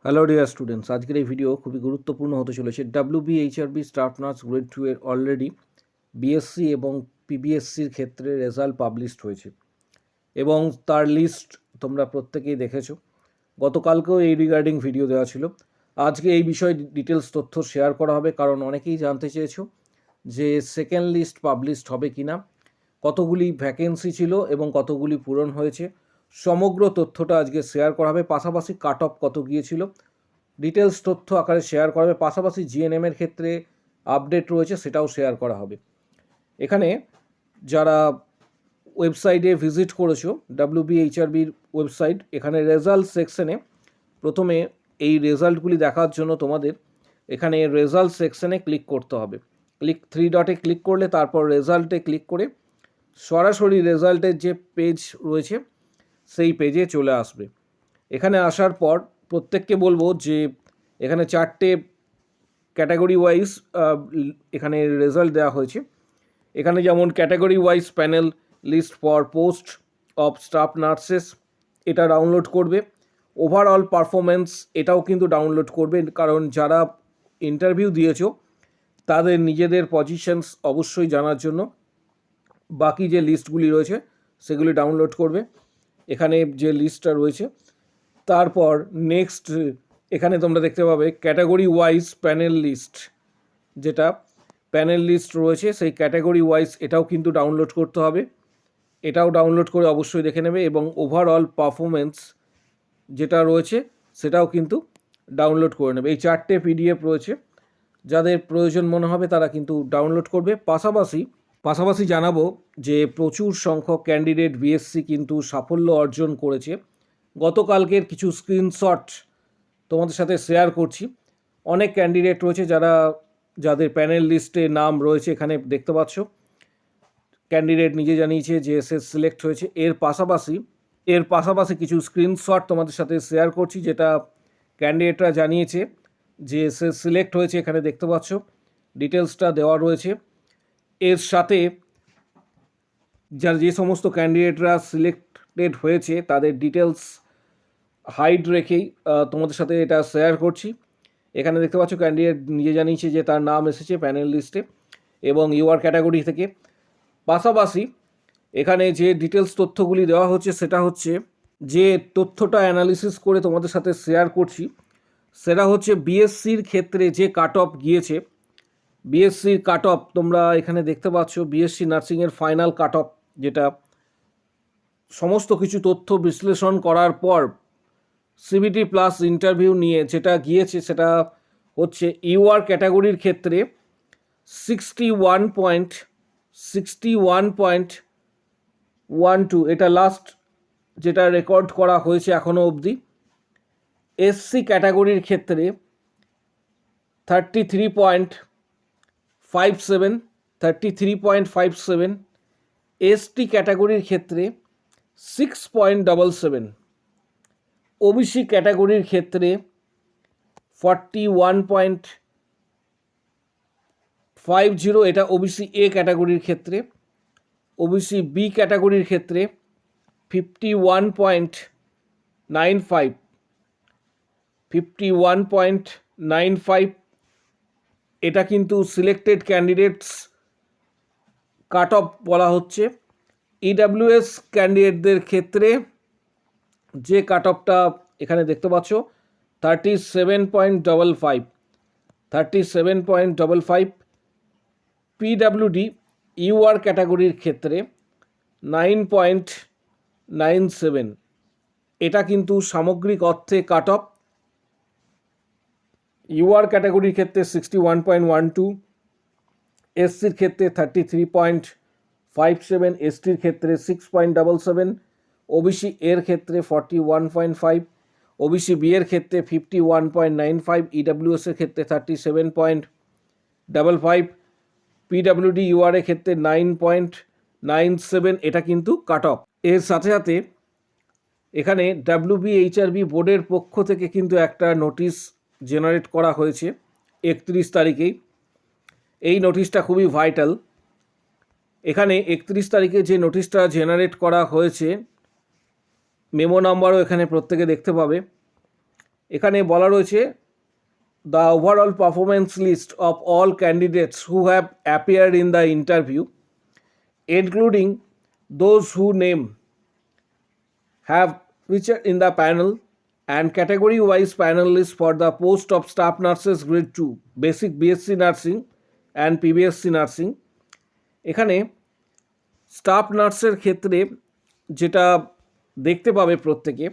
Hello dear students, আজকের এই video খুবই গুরুত্বপূর্ণ হতে চলেছে। WBHRB স্টাফ নার্স গ্রেড 2 এর অলরেডি বিএসসি এবং পিবিএসসির ক্ষেত্রে রেজাল্ট পাবলিশড হয়েছে এবং তার লিস্ট তোমরা প্রত্যেকেই দেখেছো। গতকালকেও এই রিগার্ডিং ভিডিও দেওয়া ছিল। আজকে এই বিষয়ে ডিটেলস তথ্য শেয়ার করা হবে, কারণ অনেকেই জানতে চেয়েছো যে সেকেন্ড লিস্ট পাবলিশড হবে কি না, কতগুলি ভ্যাকেন্সি ছিল এবং কতগুলি পূরণ হয়েছে। সমগ্র তথ্যটা আজকে শেয়ার করা হবে, পাশাপাশি কাট অফ কত গিয়েছিল ডিটেলস তথ্য আকারে শেয়ার করা হবে। পাশাপাশি জিএনএমের ক্ষেত্রে আপডেট রয়েছে, সেটাও শেয়ার করা হবে। এখানে যারা ওয়েবসাইটে ভিজিট করেছো, WBHRBর ওয়েবসাইট, এখানে রেজাল্ট সেকশনে প্রথমে এই রেজাল্টগুলি দেখার জন্য তোমাদের এখানে রেজাল্ট সেকশনে ক্লিক করতে হবে। ক্লিক 3 ডটে ক্লিক করলে তারপর রেজাল্টে ক্লিক করে সরাসরি রেজাল্টের যে পেজ রয়েছে সেই পেজে চলে আসবে। এখানে আসার পর প্রত্যেককে বলবো যে এখানে 4টে ক্যাটাগরি ওয়াইজ এখানে রেজাল্ট দেওয়া হয়েছে। এখানে যেমন category wise panel list for post of staff nurses, এটা ডাউনলোড করবে। ওভারঅল পারফরমেন্স, এটাও কিন্তু ডাউনলোড করবে, কারণ যারা ইন্টারভিউ দিয়েছো তাদের নিজেদের পজিশনস অবশ্যই জানার জন্য বাকি যে লিস্টগুলি রয়েছে সেগুলি ডাউনলোড করবে, এখানে যে লিস্টটা রয়েছে। তারপর নেক্সট এখানে তোমরা দেখতে পাবে ক্যাটাগরি ওয়াইজ প্যানেল লিস্ট, যেটা প্যানেল লিস্ট রয়েছে সেই ক্যাটাগরি ওয়াইজ এটাও কিন্তু ডাউনলোড করতে হবে। এটাও ডাউনলোড করে অবশ্যই দেখে নেবে, এবং ওভারঅল পারফরমেন্স যেটা রয়েছে সেটাও কিন্তু ডাউনলোড করে নেবে। এই 4টে পিডিএফ রয়েছে, যাদের প্রয়োজন মনে হবে তারা কিন্তু ডাউনলোড করবে। পাশাপাশি জানাবো যে প্রচুর সংখ্যক ক্যান্ডিডেট বিএসসি কিন্তু সাফল্য অর্জন করেছে। গতকালকের কিছু স্ক্রিনশট তোমাদের সাথে শেয়ার করছি। অনেক ক্যান্ডিডেট রয়েছে যাদের প্যানেল লিস্টে নাম রয়েছে, এখানে দেখতে পাচ্ছ ক্যান্ডিডেট নিজে জানিয়েছে যে সে সিলেক্ট হয়েছে। এর পাশাপাশি কিছু স্ক্রিনশট তোমাদের সাথে শেয়ার করছি, যেটা ক্যান্ডিডেটরা জানিয়েছে যে সে সিলেক্ট হয়েছে। এখানে দেখতে পাচ্ছ ডিটেলসটা দেওয়া রয়েছে। এর সাথে যে সমস্ত ক্যান্ডিডেটরা সিলেক্টেড হয়েছে তাদের ডিটেলস হাইড রেখেই তোমাদের সাথে এটা শেয়ার করছি। এখানে দেখতে পাচ্ছ ক্যান্ডিডেট নিজে জানিয়েছে যে তার নাম এসেছে প্যানেল লিস্টে এবং ইউআর ক্যাটাগরি থেকে। পাশাপাশি এখানে যে ডিটেলস তথ্যগুলি দেওয়া হচ্ছে সেটা হচ্ছে, যে তথ্যটা অ্যানালিসিস করে তোমাদের সাথে শেয়ার করছি সেটা হচ্ছে বিএসসির ক্ষেত্রে যে কাট অফ গিয়েছে। বিএসসির কাট অফ তোমরা এখানে দেখতে পাচ্ছ, বিএসসি নার্সিংয়ের ফাইনাল কাট অফ, যেটা সমস্ত কিছু তথ্য বিশ্লেষণ করার পর সিবিটি প্লাস ইন্টারভিউ নিয়ে যেটা গিয়েছে সেটা হচ্ছে ইউআর ক্যাটাগরির ক্ষেত্রে 61.12, এটা লাস্ট যেটা রেকর্ড করা হয়েছে এখনও অবধি। এসসি ক্যাটাগরির ক্ষেত্রে 33.57, এসটি ক্যাটাগরির ক্ষেত্রে 6.77, ওবিসি ক্যাটাগরির ক্ষেত্রে 41.50, এটা ওবিসি এ ক্যাটাগরির ক্ষেত্রে। ওবিসি বি ক্যাটাগরির ক্ষেত্রে 51.95, এটা কিন্তু সিলেক্টেড ক্যান্ডিডেটস কাট অফ বলা হচ্ছে। ইডাব্লিউএস ক্যান্ডিডেটদের ক্ষেত্রে যে কাট অফটা এখানে দেখতে পাচ্ছ 37.55, পিডাব্লিউডি ইউআর ক্যাটাগরির ক্ষেত্রে 9.97, এটা কিন্তু সামগ্রিক অর্থে কাট অফ। ইউআর ক্যাটাগরির ক্ষেত্রে 61.12, এসসির ক্ষেত্রে 33.57, এসটির ক্ষেত্রে 6.77, ওবিসি এর ক্ষেত্রে 41.5, ওবিসি বি এর ক্ষেত্রে 51.95, ইডাব্লিউএস এর ক্ষেত্রে 37.55, পিডাব্লিউডি ইউআর এর ক্ষেত্রে 9.97, এটা কিন্তু কাট অফ। এর সাথে সাথে এখানে WBHRB বোর্ডের পক্ষ থেকে কিন্তু একটা নোটিশ জেনারেট করা হয়েছে 31 তারিখেই। এই নোটিশটা খুবই ভাইটাল। এখানে 31 তারিখে যে নোটিশটা জেনারেট করা হয়েছে, মেমো নাম্বারও এখানে প্রত্যেকে দেখতে পাবে। এখানে বলা রয়েছে the overall performance list of all candidates who have appeared in the interview, including those who name have featured in the panel, and category wise panel list for the post of staff nurses grade 2 basic BSc nursing and PBSc nursing. এখানে staff নার্সের ক্ষেত্রে যেটা দেখতে পাবে প্রত্যেকে,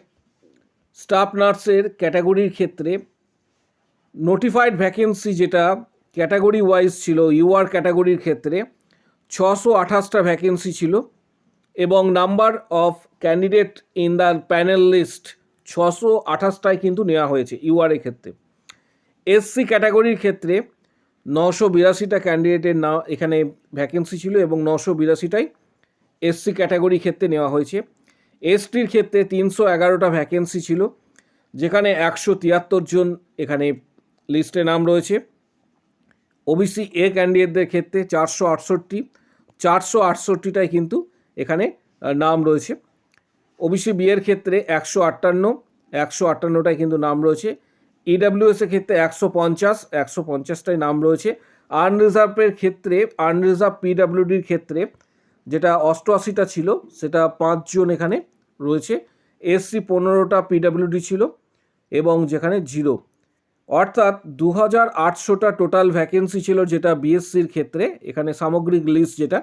staff নার্সের ক্যাটাগরির ক্ষেত্রে নোটিফাইড ভ্যাকেন্সি যেটা ক্যাটাগরি ওয়াইজ ছিল, ইউআর ক্যাটাগরির ক্ষেত্রে 628টা ভ্যাকেন্সি ছিল এবং number of candidate in the panel list 628টাই কিন্তু নেওয়া হয়েছে ইউআরের ক্ষেত্রে। এসসি ক্যাটাগরির ক্ষেত্রে 982টা ক্যান্ডিডেটের এখানে ভ্যাকেন্সি ছিল এবং 982টাই এসসি ক্যাটাগরির ক্ষেত্রে নেওয়া হয়েছে। এসটির ক্ষেত্রে 311টা ভ্যাকেন্সি ছিল, যেখানে 173 জন এখানে লিস্টে নাম রয়েছে। ওবিসি এ ক্যান্ডিডেটদের ক্ষেত্রে 468টাই কিন্তু এখানে নাম রয়েছে। ওবিসি বি এর ক্ষেত্রে 158টাই কিন্তু নাম রয়েছে। ইডাব্লিউএস এর ক্ষেত্রে 150টাই নাম রয়েছে। আনরিজার্ভের ক্ষেত্রে আনরিজার্ভ পিডাব্লিউডির ক্ষেত্রে যেটা 88টা ছিল সেটা 5 জন এখানে রয়েছে। এসসি 15টা পিডাব্লিউডি ছিল এবং যেখানে 0, অর্থাৎ 2800টা টোটাল ভ্যাকেন্সি ছিল যেটা বিএসসির ক্ষেত্রে, এখানে সামগ্রিক লিস্ট যেটা,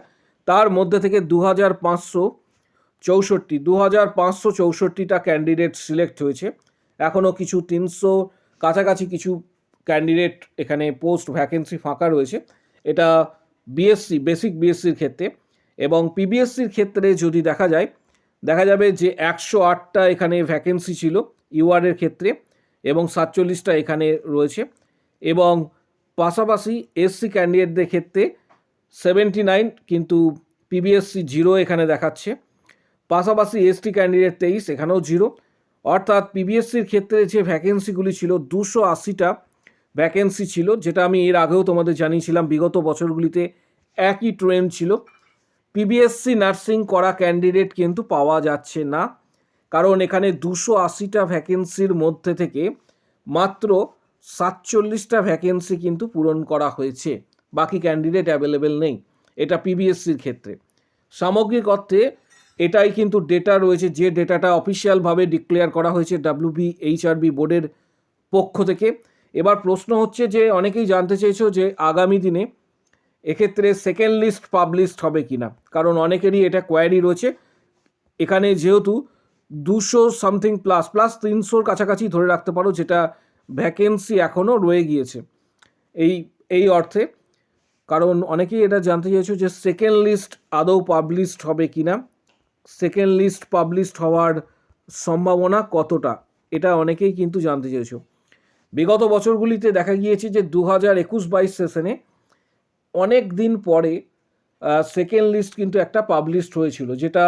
তার মধ্যে থেকে 2564টা ক্যান্ডিডেট সিলেক্ট হয়েছে। এখনও কিছু 300 কাছাকাছি কিছু ক্যান্ডিডেট এখানে পোস্ট ভ্যাকেন্সি ফাঁকা রয়েছে। এটা বিএসসি বেসিক বিএসসির ক্ষেত্রে। এবং পিবিএসসির ক্ষেত্রে যদি দেখা যাবে যে 108টা এখানে ভ্যাকেন্সি ছিল ইউআরের ক্ষেত্রে এবং 47টা এখানে রয়েছে। এবং পাশাপাশি এসসি ক্যান্ডিডেটদের ক্ষেত্রে 79, কিন্তু পিবিএসসি 0 এখানে দেখাচ্ছে। পাশাপাশি এসটি ক্যান্ডিডেট 23, এখানেও 0। অর্থাৎ পিবিএসসির ক্ষেত্রে যে ভ্যাকেন্সিগুলি ছিল 280টা ভ্যাকেন্সি ছিল, যেটা আমি এর আগেও তোমাদের জানিয়েছিলাম বিগত বছরগুলিতে একই ট্রেন্ড ছিল। পিবিএসসি নার্সিং করা ক্যান্ডিডেট কিন্তু পাওয়া যাচ্ছে না, কারণ এখানে 280টা ভ্যাকেন্সির মধ্যে থেকে মাত্র 47টা ভ্যাকেন্সি কিন্তু পূরণ করা হয়েছে, বাকি ক্যান্ডিডেট অ্যাভেলেবেল নেই। এটা পিবিএসসির ক্ষেত্রে। সামগ্রিক অর্থে এটাই কিন্তু ডেটা রয়েছে, যে ডেটাটা অফিসিয়ালভাবে ডিক্লেয়ার করা হয়েছে WBHRB বোর্ডের পক্ষ থেকে। এবার প্রশ্ন হচ্ছে যে অনেকেই জানতে চেয়েছো যে আগামী দিনে এক্ষেত্রে সেকেন্ড লিস্ট পাবলিশড হবে কি না, কারণ অনেকেরই এটা কোয়ারি রয়েছে। এখানে যেহেতু 200 সামথিং প্লাস 300-র কাছাকাছি ধরে রাখতে পারো যেটা ভ্যাকেন্সি এখনও রয়ে গিয়েছে এই অর্থে, কারণ অনেকেই এটা জানতে চাইছো যে সেকেন্ড লিস্ট আদৌ পাবলিশড হবে কি না, সেকেন্ড লিস্ট পাবলিশড হওয়ার সম্ভাবনা কতটা, এটা অনেকেই কিন্তু জানতে চেয়েছো। বিগত বছরগুলিতে দেখা গিয়েছে যে 2021-22 সেশনে অনেক দিন পরে সেকেন্ড লিস্ট কিন্তু একটা পাবলিশড হয়েছিল, যেটা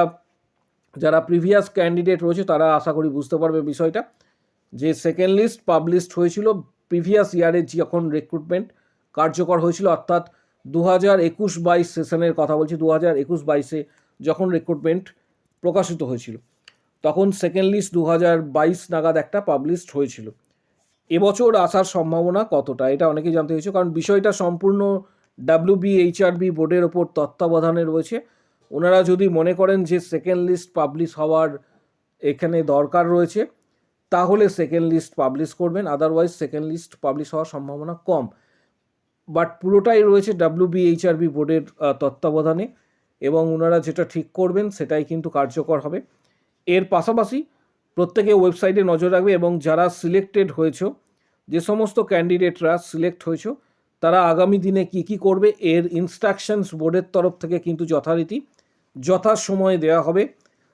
যারা প্রিভিয়াস ক্যান্ডিডেট রয়েছে তারা আশা করি বুঝতে পারবে বিষয়টা, যে সেকেন্ড লিস্ট পাবলিশড হয়েছিল প্রিভিয়াস ইয়ারে যখন রিক্রুটমেন্ট কার্যকর হয়েছিল, অর্থাৎ 2021-22 সেশনের কথা বলছি। 2021-22-এ যখন রিক্রুটমেন্ট প্রকাশিত হয়েছিল তখন সেকেন্ড লিস্ট 2022 নাগাদ একটা পাবলিশড হয়েছিল। এবছর আসার সম্ভাবনা কতটা, এটা অনেকেই জানতে চাইছে, কারণ বিষয়টা সম্পূর্ণ WBHRB বোর্ডের ওপর তত্ত্বাবধানে রয়েছে। ওনারা যদি মনে করেন যে সেকেন্ড লিস্ট পাবলিশ হওয়ার এখানে দরকার রয়েছে, তাহলে সেকেন্ড লিস্ট পাবলিশ করবেন, আদারওয়াইজ সেকেন্ড লিস্ট পাবলিশ হওয়ার সম্ভাবনা কম। বাট পুরোটাই রয়েছে WBHRB বোর্ডের তত্ত্বাবধানে, এবং ওনারা যেটা ঠিক করবেন সেটাই কিন্তু কার্যকর হবে। এর পাশাপাশি প্রত্যেকে ওয়েবসাইটে নজর রাখবে, এবং যারা সিলেক্টেড হয়েছে, যে সমস্ত ক্যান্ডিডেটরা সিলেক্ট হয়েছে, তারা আগামী দিনে কি করবে এর ইনস্ট্রাকশনস বোর্ডের তরফ থেকে কিন্তু যথারীতি যথাসময়ে দেওয়া হবে।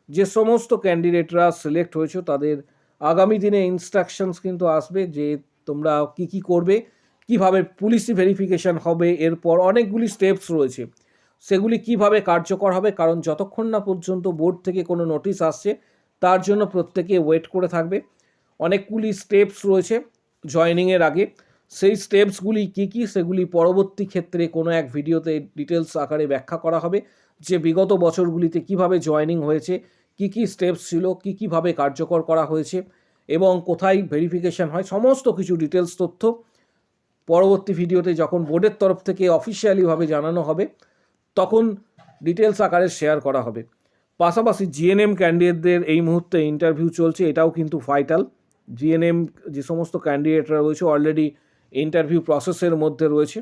যে সমস্ত ক্যান্ডিডেটরা সিলেক্ট হয়েছে তাদের আগামী দিনে ইনস্ট্রাকশনস কিন্তু আসবে যে তোমরা কি করবে, কিভাবে পুলিশি ভেরিফিকেশন হবে, এরপর অনেকগুলি স্টেপস রয়েছে, সেগুলি কিভাবে কার্যকর হবে। কারণ যতক্ষণ না পর্যন্ত বোর্ড থেকে কোনো নোটিশ আসছে তার জন্য প্রত্যেকে ওয়েট করে থাকবে। অনেকগুলি স্টেপস রয়েছে জয়েনিংয়ের আগে, সেই স্টেপসগুলি কি সেগুলি পরবর্তী ক্ষেত্রে কোনো এক ভিডিওতে ডিটেলস আকারে ব্যাখ্যা করা হবে, যে বিগত বছরগুলিতে কিভাবে জয়েনিং হয়েছে, কি স্টেপস ছিল, কিভাবে কার্যকর করা হয়েছে, এবং কোথায় ভেরিফিকেশান হয়, সমস্ত কিছু ডিটেলস তথ্য পরবর্তী ভিডিওতে যখন বোর্ডের তরফ থেকে অফিসিয়ালিভাবে জানানো হবে তখন ডিটেলস আকারে শেয়ার করা হবে। পাশাপাশি জিএনএম ক্যান্ডিডেটদের এই মুহূর্তে ইন্টারভিউ চলছে, এটাও কিন্তু ভাইটাল। জিএনএম যে সমস্ত ক্যান্ডিডেটরা রয়েছে অলরেডি ইন্টারভিউ প্রসেসের মধ্যে রয়েছে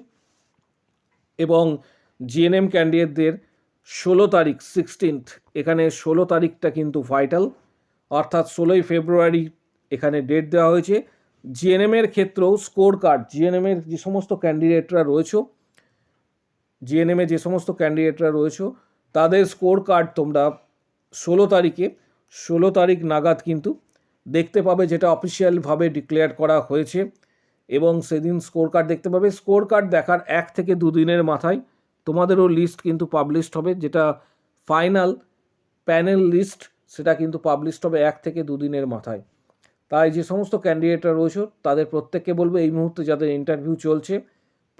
এবং জিএনএম ক্যান্ডিডেটদের 16 তারিখ 16th, এখানে 16 তারিখটা কিন্তু ভাইটাল, অর্থাৎ 16ই ফেব্রুয়ারি এখানে ডেট দেওয়া হয়েছে। জিএনএমের ক্ষেত্রেও স্কোর কার্ড, জিএনএমের যে সমস্ত ক্যান্ডিডেটরা রয়েছে তাদের স্কোর কার্ড তোমরা 16 তারিখ নাগাদ কিন্তু দেখতে পাবে, যেটা অফিসিয়ালভাবে ডিক্লেয়ার করা হয়েছে এবং সেদিন স্কোর কার্ড দেখতে পাবে। স্কোর কার্ড দেখার 1 থেকে 2 দিনের মাথায় তোমাদেরও লিস্ট কিন্তু পাবলিশড হবে, যেটা ফাইনাল প্যানেল লিস্ট, সেটা কিন্তু পাবলিশড হবে 1 থেকে 2 দিনের মাথায়। তাই যে সমস্ত ক্যান্ডিডেটরা রয়েছে তাদের প্রত্যেককে বলবো এই মুহূর্তে যাদের ইন্টারভিউ চলছে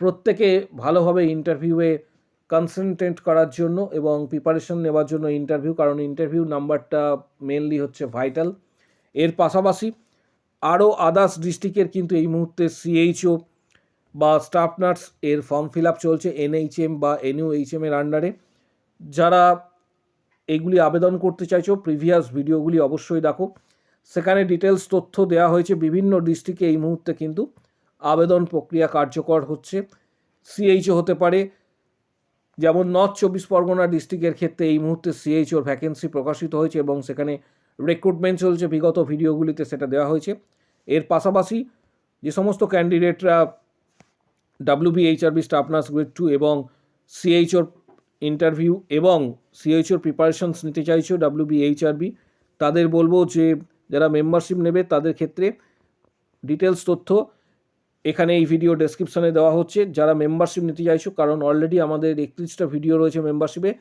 প্রত্যেকে ভালোভাবে ইন্টারভিউয়ে কনসেন্ট্রেট করার জন্য এবং প্রিপারেশন নেওয়ার জন্য ইন্টারভিউ, কারণ ইন্টারভিউ নাম্বারটা মেনলি হচ্ছে ভাইটাল। এর পাশাপাশি আরও আদার্স ডিস্ট্রিক্টের কিন্তু এই মুহূর্তে সিএইচও বা স্টাফ নার্স এর ফর্ম ফিল আপ চলছে এনএইচএম বা এনইউএইচএম এর আন্ডারে। যারা এইগুলি আবেদন করতে চাইছো প্রিভিয়াস ভিডিওগুলি অবশ্যই দেখো, সেখানে ডিটেলস তথ্য দেওয়া হয়েছে। বিভিন্ন ডিস্ট্রিক্টে এই মুহূর্তে কিন্তু আবেদন প্রক্রিয়া কার্যকর হচ্ছে। সিএইচও হতে পারে, যেমন নর্থ 24 পরগনা ডিস্ট্রিক্টের ক্ষেত্রে এই মুহূর্তে সিএইচওর ভ্যাকেন্সি প্রকাশিত হয়েছে এবং সেখানে রিক্রুটমেন্ট চলছে, বিগত ভিডিওগুলিতে সেটা দেওয়া হয়েছে। এর পাশাপাশি যে সমস্ত ক্যান্ডিডেটরা WBHRB স্টাফ নার্স গ্রেড 2 এবং সিএইচওর ইন্টারভিউ এবং সিএইচওর প্রিপারেশনস নিতে চাইছো WBHRB, তাদের বলবো যে যারা মেম্বারশিপ নেবে তাদের ক্ষেত্রে ডিটেলস তথ্য এখানে এই ভিডিও ডেসক্রিপশানে দেওয়া হচ্ছে। যারা মেম্বারশিপ নিতে চাইছো, কারণ অলরেডি আমাদের 31টা ভিডিও রয়েছে মেম্বারশিপে,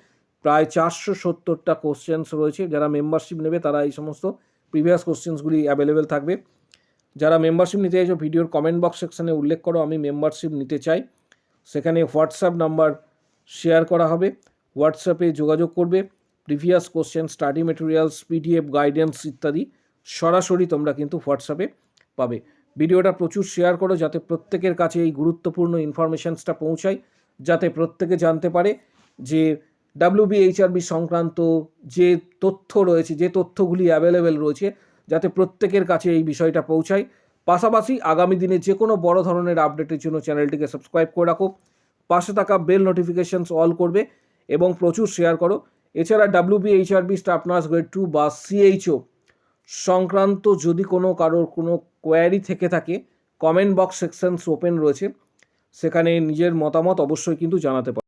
প্রায় 470টা কোশ্চেন্স রয়েছে। যারা মেম্বারশিপ নেবে তারা এই সমস্ত প্রিভিয়াস কোশ্চেন্সগুলি অ্যাভেলেবেল থাকবে। যারা মেম্বারশিপ নিতে চাইছো ভিডিওর কমেন্ট বক্স সেকশানে উল্লেখ করো আমি মেম্বারশিপ নিতে চাই, সেখানে হোয়াটসঅ্যাপ নাম্বার শেয়ার করা হবে, হোয়াটসঅ্যাপে যোগাযোগ করবে। Previous question, study materials, PDF, guidance ইত্যাদি সরাসরি তোমরা কিন্তু হোয়াটসঅ্যাপে পাবে। ভিডিওটা প্রচুর শেয়ার করো যাতে প্রত্যেকের কাছে এই গুরুত্বপূর্ণ ইনফরমেশানসটা পৌঁছায়, যাতে প্রত্যেকে জানতে পারে যে WBHRB সংক্রান্ত যে তথ্য রয়েছে, যে তথ্যগুলি অ্যাভেলেবেল রয়েছে, যাতে প্রত্যেকের কাছে এই বিষয়টা পৌঁছায়। পাশাপাশি আগামী দিনে যে কোনো বড় ধরনের আপডেটের জন্য চ্যানেলটিকে সাবস্ক্রাইব করে রাখো, পাশে থাকা বেল নোটিফিকেশানস অল করবে এবং প্রচুর শেয়ার করো। এছাড়া WBHRB স্টাফ নার্স গ্রেড 2 বা সিএইচও সংক্রান্ত যদি কারোর কোনো কোয়ারি থেকে থাকে, কমেন্ট বক্স সেকশনস ওপেন রয়েছে, সেখানে নিজের মতামত অবশ্যই কিন্তু জানাতে পারো।